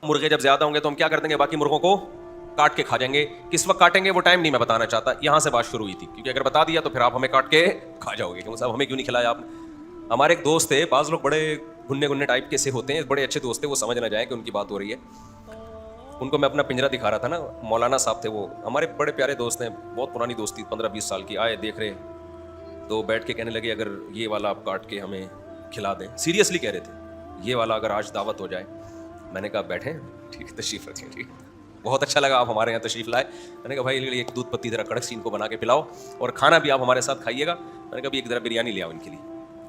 مرغے جب زیادہ ہوں گے تو ہم کیا کر دیں گے؟ باقی مرغوں کو کاٹ کے کھا جائیں گے. کس وقت کاٹیں گے وہ ٹائم نہیں میں بتانا چاہتا. یہاں سے بات شروع ہوئی تھی, کیونکہ اگر بتا دیا تو پھر آپ ہمیں کاٹ کے کھا جاؤ گے کہ صاحب ہمیں کیوں نہیں کھلایا آپ نے. ہمارے ایک دوست تھے, بعض لوگ بڑے گھننے ٹائپ کے سے ہوتے ہیں, بڑے اچھے دوست تھے, وہ سمجھ نہ جائیں کہ ان کی بات ہو رہی ہے. ان کو میں اپنا پنجرا دکھا رہا تھا نا, مولانا صاحب تھے, وہ ہمارے بڑے پیارے دوست ہیں, بہت پرانی دوستی 15-20 سال کی. آئے دیکھ رہے تو بیٹھ کے کہنے لگے اگر یہ والا آپ کاٹ کے ہمیں کھلا دیں. سیریسلی کہہ رہے تھے, یہ والا اگر آج دعوت ہو جائے. میں نے کہا بیٹھیں, ٹھیک ہے تشریف رکھیں. ٹھیک, بہت اچھا لگا آپ ہمارے یہاں تشریف لائے. میں نے کہا بھائی ایک دودھ پتی ذرا کڑک سی ان کو بنا کے پلاؤ, اور کھانا بھی آپ ہمارے ساتھ کھائیے گا. میں نے کہا ایک ذرا بریانی لے آؤ ان کے لیے,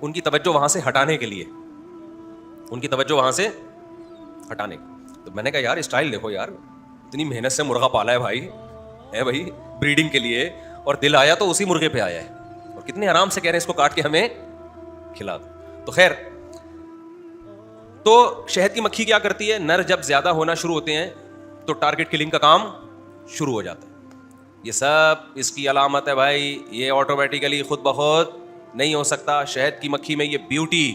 ان کی توجہ وہاں سے ہٹانے کے لیے, ان کی توجہ وہاں سے ہٹانے. تو میں نے کہا یار اسٹائل دیکھو یار, اتنی محنت سے مرغا پالا ہے بھائی, ہے بھائی بریڈنگ کے لیے, اور دل آیا تو اسی مرغے پہ آیا ہے, اور کتنے آرام سے کہہ رہے ہیں اس کو کاٹ کے ہمیں کھلا دو. تو خیر, تو شہد کی مکھی کیا کرتی ہے؟ نر جب زیادہ ہونا شروع ہوتے ہیں تو ٹارگٹ کلنگ کا کام شروع ہو جاتا ہے. یہ سب اس کی علامت ہے بھائی, یہ آٹومیٹیکلی خود بخود نہیں ہو سکتا. شہد کی مکھی میں یہ بیوٹی,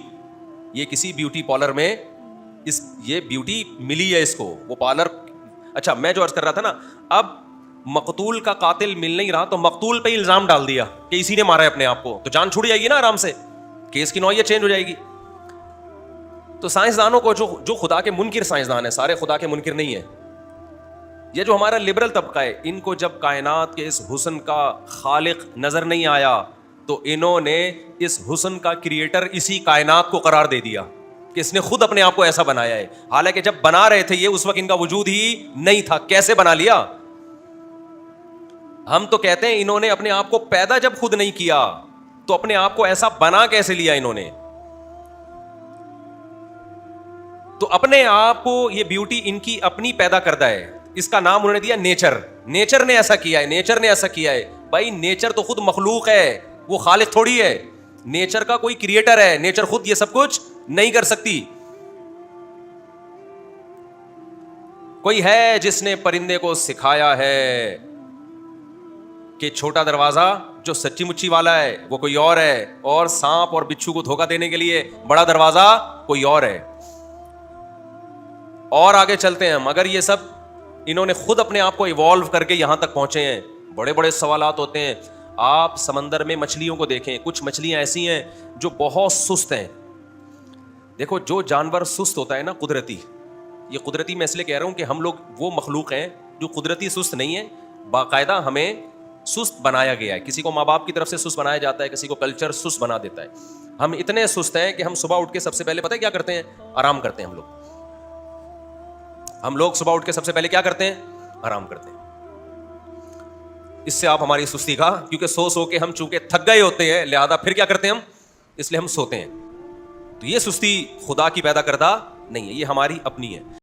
یہ کسی بیوٹی پارلر میں یہ بیوٹی ملی ہے اس کو, وہ پارلر. اچھا میں جو عرض کر رہا تھا نا, اب مقتول کا قاتل مل نہیں رہا تو مقتول پہ الزام ڈال دیا کہ اسی نے مارا ہے اپنے آپ کو, تو جان چھوٹ جائے گی نا آرام سے, کیس کی نوعیت چینج ہو جائے گی. تو سائنسدانوں کو جو خدا کے منکر سائنسدان ہیں, سارے خدا کے منکر نہیں ہیں, یہ جو ہمارا لبرل طبقہ ہے, ان کو جب کائنات کے اس حسن کا خالق نظر نہیں آیا تو انہوں نے اس حسن کا کریٹر اسی کائنات کو قرار دے دیا کہ اس نے خود اپنے آپ کو ایسا بنایا ہے. حالانکہ جب بنا رہے تھے یہ اس وقت ان کا وجود ہی نہیں تھا. کیسے بنا لیا؟ ہم تو کہتے ہیں انہوں نے اپنے آپ کو پیدا جب خود نہیں کیا تو اپنے آپ کو ایسا بنا کیسے لیا انہوں نے؟ تو اپنے آپ کو یہ بیوٹی ان کی اپنی پیدا کردہ ہے, اس کا نام انہوں نے دیا نیچر. نیچر نے ایسا کیا ہے, نیچر نے ایسا کیا ہے. بھائی نیچر تو خود مخلوق ہے, وہ خالق تھوڑی ہے. نیچر کا کوئی کریٹر ہے, نیچر خود یہ سب کچھ نہیں کر سکتی. کوئی ہے جس نے پرندے کو سکھایا ہے کہ چھوٹا دروازہ جو سچی مچی والا ہے وہ کوئی اور ہے, اور سانپ اور بچھو کو دھوکہ دینے کے لیے بڑا دروازہ کوئی اور ہے. اور آگے چلتے ہیں ہم, اگر یہ سب انہوں نے خود اپنے آپ کو ایوالو کر کے یہاں تک پہنچے ہیں, بڑے بڑے سوالات ہوتے ہیں. آپ سمندر میں مچھلیوں کو دیکھیں, کچھ مچھلیاں ایسی ہیں جو بہت سست ہیں. دیکھو جو جانور سست ہوتا ہے نا قدرتی, یہ قدرتی میں اس لیے کہہ رہا ہوں کہ ہم لوگ وہ مخلوق ہیں جو قدرتی سست نہیں ہے, باقاعدہ ہمیں سست بنایا گیا ہے. کسی کو ماں باپ کی طرف سے سست بنایا جاتا ہے, کسی کو کلچر سست بنا دیتا ہے. ہم اتنے سست ہیں کہ ہم صبح اٹھ کے سب سے پہلے پتہ ہے کیا کرتے ہیں؟ آرام کرتے ہیں. ہم لوگ صبح اٹھ کے سب سے پہلے کیا کرتے ہیں؟ آرام کرتے ہیں. اس سے آپ ہماری سستی کا, کیونکہ سو کے ہم چونکہ تھک گئے ہوتے ہیں, لہذا پھر کیا کرتے ہیں ہم؟ اس لیے ہم سوتے ہیں. تو یہ سستی خدا کی پیدا کردہ نہیں ہے, یہ ہماری اپنی ہے.